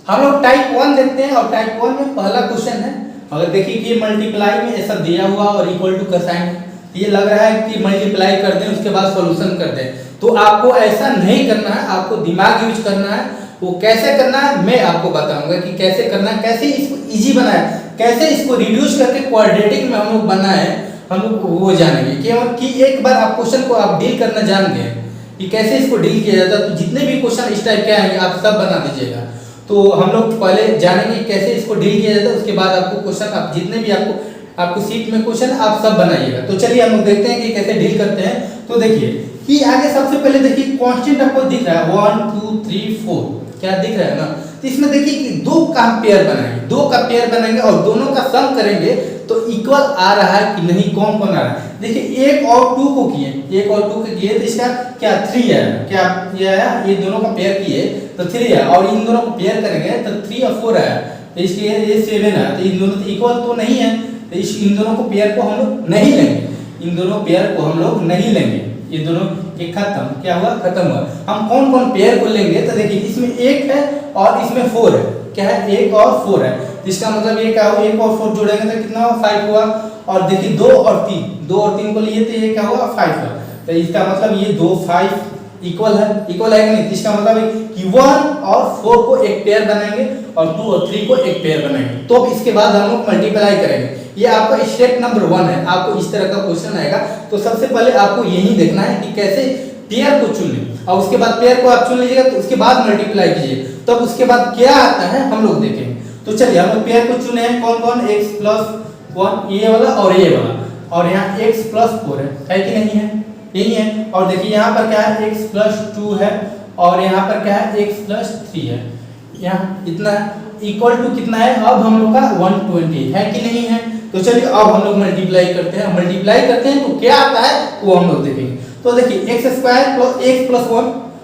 हम लोग टाइप 1 देखते हैं और टाइप 1 में पहला क्वेश्चन है। अगर देखिए कि मल्टीप्लाई में ऐसा दिया हुआ और इक्वल टू का साइन, ये लग रहा है कि मल्टीप्लाई कर दें उसके बाद सॉल्यूशन कर दें, तो आपको ऐसा नहीं करना है, आपको दिमाग यूज करना है। वो कैसे करना है मैं आपको बताऊंगा कि कैसे करना है, कैसे इसको इजी बनाए, कैसे इसको रिड्यूस करके क्वाड्रेटिक में हम लोग बनाए, हम लोग वो जानेंगे कि एक बार आप क्वेश्चन को आप डील करना जान गए कि कैसे इसको डील किया जाता है, तो जितने भी क्वेश्चन इस टाइप के आएंगे आप सब बना दीजिएगा। तो हम लोग पहले जानेंगे कैसे इसको डील किया जाता है, उसके बाद आपको क्वेश्चन आप जितने भी आपको सीट में क्वेश्चन आप सब बनाइएगा। तो चलिए हम लोग देखते हैं कि कैसे डील करते हैं। तो देखिए कि आगे सबसे पहले देखिए कांस्टेंट आपको दिख रहा है 1 2 3 4, क्या दिख रहा है ना। तो इसमें देखिए कि दो का पेयर बनाएंगे और दोनों का सम करेंगे तो इक्वल आ रहा है कि नहीं, कौन कौन आ रहा है। देखिए 1 और 2 को किए तो इसका क्या 3 है, क्या ये आया, ये दोनों का पेयर किए तो 3 है, और इन दोनों को पेयर करेंगे तो 3 और 4 है, तो इसके ये 7 है, तो इन दोनों तो इक्वल तो नहीं है, तो इन दोनों को पेयर को हम लोग नहीं लेंगे, इन दोनों पेयर को हम लोग नहीं लेंगे, ये दोनों एक खत्म, क्या हुआ, खत्म हुआ। हम कौन कौन पेयर को लेंगे, तो देखिए इसमें 1 है और इसमें 4 है, क्या है 1 और 4 है, इसका मतलब ये क्या हुआ, 1 और 4 जोड़ेंगे तो कितना हुआ 5 हुआ। और देखिए 2 और 3 को लिए तो ये क्या हुआ 5 हुआ, तो इसका मतलब ये 2 5 इक्वल है कि नहीं, इसका मतलब है कि 1 और 4 को एक पेयर बनाएंगे और 2 और 3 को एक पेयर बनाएंगे, तो अब इसके बाद हम लोग मल्टीप्लाई करेंगे। ये आपका स्टेप नंबर 1 है, आपको इस तरह का क्वेश्चन आएगा। तो सबसे पहले आपको यही देखना है कि कैसे पेयर को चुनें, और उसके बाद पेयर को आप चुन लीजिएगा तो उसके बाद मल्टीप्लाई कीजिए, तब तो उसके बाद क्या आता है हम लोग देखेंगे। तो चलिए हम लोग पेयर को चुने हैं, कौन कौन, x+1 ये वाला और ये वाला, और यहाँ x+4 है कि नहीं है, यही है। और देखिए यहाँ पर क्या है x+2 है और यहाँ पर क्या है x+3 है, यहाँ इतना इक्वल टू कितना है, अब हम लोग का 120 है कि नहीं है। तो चलिए अब हम लोग मल्टीप्लाई करते हैं तो क्या आता है वो हम लोग देखेंगे। तो देखिए x²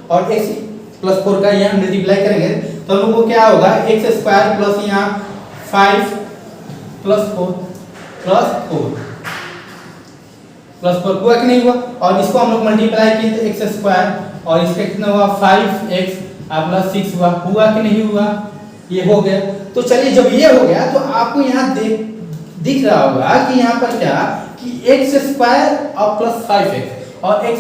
और x+4 का यहाँ मल्टीप्लाई करेंगे तो हम लोग को क्या होगा, x² प्लस यहाँ 5 प्लस 4 हुआ कि नहीं हुआ, और इसको हम लोग मल्टीप्लाई किए तो x² और इसका कितना हुआ 5x प्लस 6 हुआ कि नहीं हुआ, ये हो गया। तो चलिए जब ये हो गया तो आपको यहाँ दिख रहा होगा कि यहाँ पर क्या कि x² और प्लस 5x और x²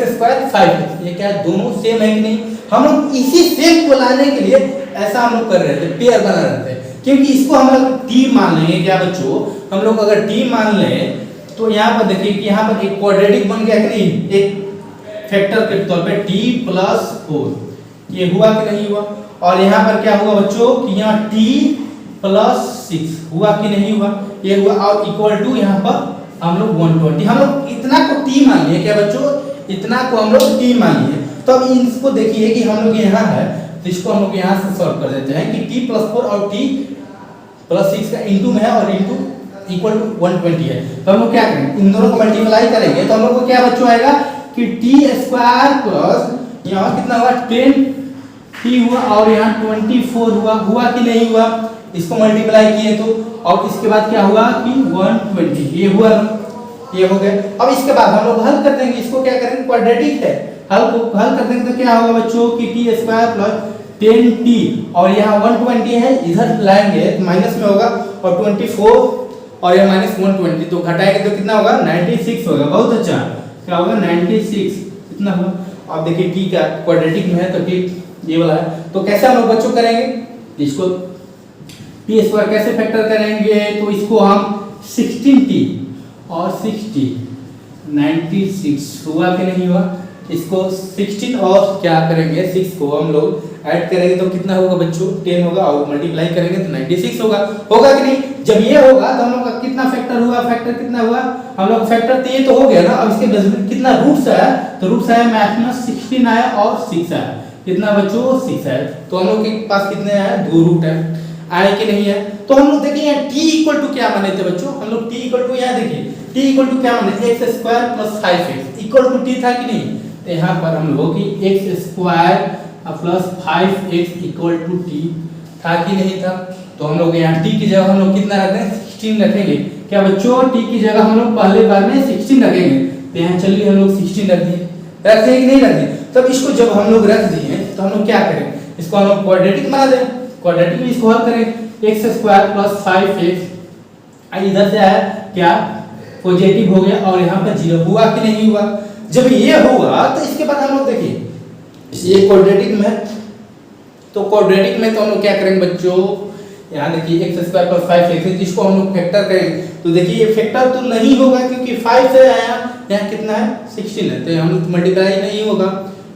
5x, ये क्या दोनों सेम है कि नहीं। हम लोग इसी सेम को लाने के लिए ऐसा हम लोग कर रहे थे, पेयर बना रहे थे, क्योंकि इसको हम लोग t मान लेंगे। क्या बच्चों, हम लोग अगर t मान लें तो यहाँ पर देखिए कि यहाँ पर एक क्वाड्रेटिक बन गया कि नहीं, एक फैक्टर के तौर पे t+4, ये हुआ कि नहीं हुआ। और यहाँ पर क्या हुआ बच्चों कि यहाँ t+6 हुआ कि नहीं हुआ, ये हुआ, और इक्वल टू यहाँ पर हम लोग 120, हम लोग इतना को t मान लिए, क्या बच्चों, इतना को हम लोग t मान लिए। तो अब इसको देखिए कि हम लोग यहाँ है तो इसको हम लोग यहाँ से सॉल्व कर देते हैं कि t+4 और t+6 का इंटू में है और इंटू इक्वल टू 120 है। तो हम लोग क्या करेंगे, इन दोनों को मल्टीप्लाई करेंगे तो हम लोग को क्या बच्चों आएगा कि t² प्लस यहाँ कितना हुआ 10t हुआ और यहाँ 24 हुआ कि नहीं हुआ, इसको मल्टीप्लाई किए तो, और इसके बाद क्या हुआ कि 120, ये हुआ, ये हो गया। अब इसके बाद हम लोग हल कर देंगे, इसको क्या करेंगे, क्वाड्रेटिक है, हल कर देंगे तो क्या होगा बच्चों कि t² प्लस 10t और यहाँ 120 है, इधर लाएंगे तो माइनस में होगा, और 24 और ये -120 तो घटाएंगे तो कितना होगा 96 होगा। बहुत अच्छा, क्या होगा 96 इतना होगा। अब देखिए t का क्वाड्रेटिक में है तो t ये वाला है, तो कैसे हम लोग बच्चों करेंगे, इसको t² कैसे फैक्टर करेंगे, तो इसको हम 16t और 60 96 हुआ कि नहीं हुआ, इसको 16 और क्या करेंगे 6 को हम लोग ऐड करेंगे तो कितना होगा बच्चों 10 होगा, और मल्टीप्लाई करेंगे तो 96 होगा कि नहीं। जब ये होगा तो हम लोग का कितना फैक्टर हुआ, फैक्टर कितना हुआ, हम लोग फैक्टर तो ये तो हो गया ना। अब इसके कितना रूट्स आया, तो रूट्स आया मैक्सिमम 16 आया और 6 आया, कितना बच्चों 6 आया। तो हम लोग के पास कितने आए, 2 रूट है, आए कि नहीं है। तो हम लोग देखिए यहाँ t इक्वल टू क्या माने थे बच्चों, हम लोग t इक्वल टू यहाँ देखिए t इक्वल टू क्या माने, x² plus 5x equal to t था कि नहीं। तो यहाँ पर हम लोग कि x² plus 5x equal to t था कि नहीं था। तो हम लोग यहाँ t की जगह हम लोग कितना रख दें 16 रखेंगे, क्या बच्चों t की जगह हम लोग पहले बार में 16 रखेंगे। तो यहाँ चलिए हम लोग 16 रख दिए कि नहीं रख दिए। तब इसको जब हम लोग रख दिए तो हम लोग क्या करें, इसको हम लोग क्वाड्रेटिक बना दें। क्वाड्रेटिक में इसको हल करें एक्स स्क्वायर प्लस 5x इधर से आया क्या पॉजिटिव हो गया और यहाँ पर 0 हुआ कि नहीं हुआ। जब ये हुआ तो इसके बाद हम लोग देखिए ये क्वाड्रेटिक में, तो क्वाड्रेटिक में तो हम लोग क्या करेंगे बच्चों, यहाँ देखिए एक्स स्क्वायर प्लस 5x जिसको हम लोग फैक्टर करेंगे तो देखिए ये फैक्टर तो नहीं होगा क्योंकि 5 से आया यहाँ कितना है 16 है, तो हम लोग मल्टीप्लाई नहीं होगा,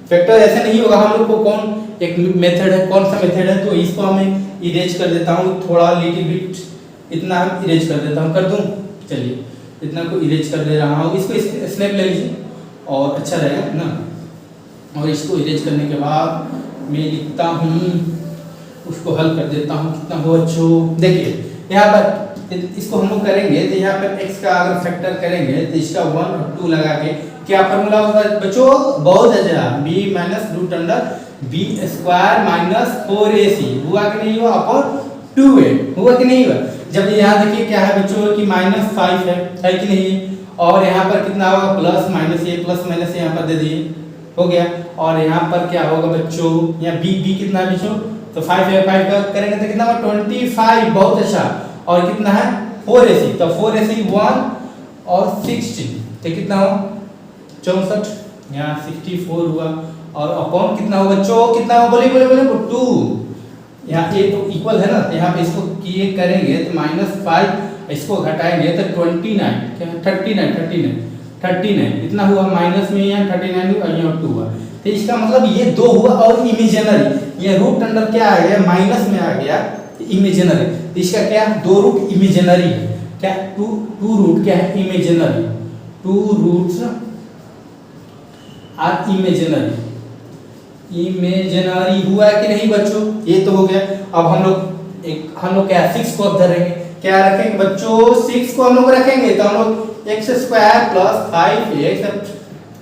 फैक्टर ऐसे नहीं होगा। हम लोग को कौन एक मेथड है, कौन सा मेथड है, तो इसको हमें इरेज कर देता हूँ थोड़ा लिटिल बिट, इतना हम इरेज कर देता हूँ, कर दूँ, चलिए इतना को इरेज कर दे रहा हूँ। इसको स्नैप ले लीजिए और अच्छा रहेगा ना। और इसको इरेज करने के बाद मैं लिखता हूँ, उसको हल कर देता हूँ, कितना हो बच्चों, देखिए यहाँ पर इसको हम लोग करेंगे तो यहाँ पर x का अगर फैक्टर करेंगे तो इसका 1 और 2 लगा के क्या फार्मूला होगा बच्चों, बहुत अच्छा, b minus root under b square minus 4ac हुआ कि नहीं हुआ अपॉन 2a हुआ कि नहीं हुआ। जब यहाँ देखिए क्या है बच्चों कि -5 है कि नहीं, और यहाँ पर कितना होगा प्लस माइनस यहाँ पर दे दिए हो गया, और यहाँ पर क्या होगा बच्चों, यहाँ b कितना है बच्चों, तो 5 है, 5 का करेंगे तो कितना होगा 25, बहुत अच्छा, और कितना है 4ac, तो 4ac 1 और 16 तो कितना हुआ 64, यहाँ 64 हुआ, और अपॉन कितना हुआ बच्चों, कितना हुआ बोले 2, यहाँ ए तो इक्वल है ना, तो यहाँ पे इसको किए करेंगे तो -5 इसको घटाएंगे तो 39 इतना हुआ, माइनस में यहाँ 39 हुआ, यहाँ 2 हुआ, तो इसका मतलब ये 2 हुआ और इमेजिनरी, ये रूट अंडर क्या आ गया माइनस में आ गया इमेजिनरी, तो इसका क्या 2 रूट इमेजिनरी है, क्या 2 रूट क्या है इमेजिनरी, 2 रूट्स आर इमेजिनरी हुआ कि नहीं बच्चों, ये तो हो गया। अब हम लोग क्या 6 को अब धरेंगे, क्या रखेंगे बच्चों 6 को हम लोग रखेंगे तो हम लोग x square plus 5x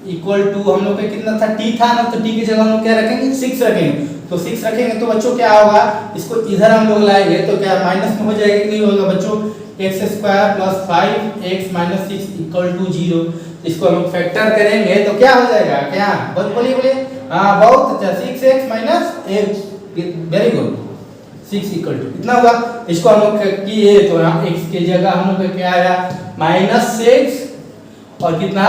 equal to हम लोग का कितना था t था ना, तो t की जगह हम लोग क्या रखेंगे 6 रखेंगे, तो 6 रखेंगे तो बच्चों क्या होगा, इसको इधर हम लोग लाएंगे तो क्या माइनस में हो जाएगा कि नहीं होगा बच्चों, x square plus 5x minus 6 equal to 0, इसको हम लोग फैक्टर करेंगे तो क्या हो जाएगा, क्या बोलिए हाँ बहुत अच्छा 6x minus 8, very good 6 equal to इतना होगा। इसको हम लोग किए तो यहाँ x की जगह हम लोग क्या आया -6 और कितना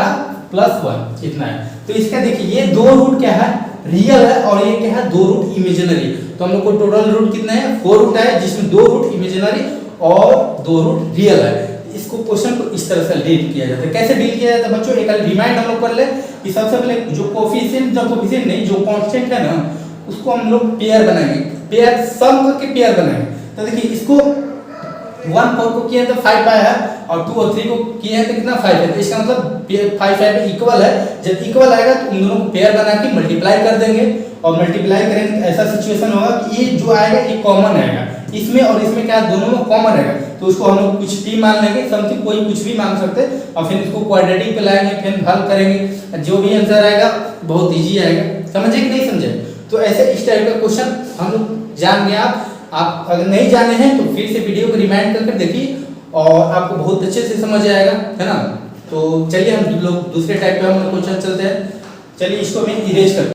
+1 इतना है। तो इसका देखिए ये 2 रूट क्या है रियल है और ये क्या है 2 रूट इमेजिनरी, तो हम लोग को टोटल रूट कितना है 4 रूट है, जिसमें 2 रूट इमेजिनरी और 2 रूट रियल है। इसको क्वेश्चन को इस तरह से डील किया जाता है। कैसे डील किया जाता है बच्चों, एक रिमाइंड हम लोग कर ले कि सबसे पहले जो कोफिशिएंट नहीं जो कांस्टेंट है ना उसको हम लोग पेयर बनाएंगे, पेयर सम करके पेयर बनाएंगे। तो देखिए इसको 1 4 को किया तो 5 आया है और 2 और 3 को किया है तो कितना 5 है, तो इसका मतलब 5 5 इक्वल है। जब इक्वल आएगा तो उन दोनों को पेयर बना के मल्टीप्लाई कर देंगे और मल्टीप्लाई करेंगे तो ऐसा सिचुएशन होगा कि ये जो आएगा ये कॉमन आएगा, इसमें और इसमें क्या दोनों में कॉमन रहेगा, तो उसको हम लोग कुछ भी मान लेंगे, समथिंग कोई कुछ भी मान सकते हैं और फिर इसको क्वाड्रेटिक पे लाएंगे, फिर हल करेंगे, जो भी आंसर आएगा बहुत इजी आएगा। समझे कि नहीं समझे, तो ऐसे इस टाइप का क्वेश्चन हम लोग जान गए। आप अगर नहीं जाने हैं तो फिर से वीडियो को रिमाइंड करके देखिए और आपको बहुत अच्छे से समझ आएगा, है ना। तो चलिए हम लोग दूसरे टाइप का हम लोग क्वेश्चन चलते हैं। चलिए इसको मैं इरेज करते हैं।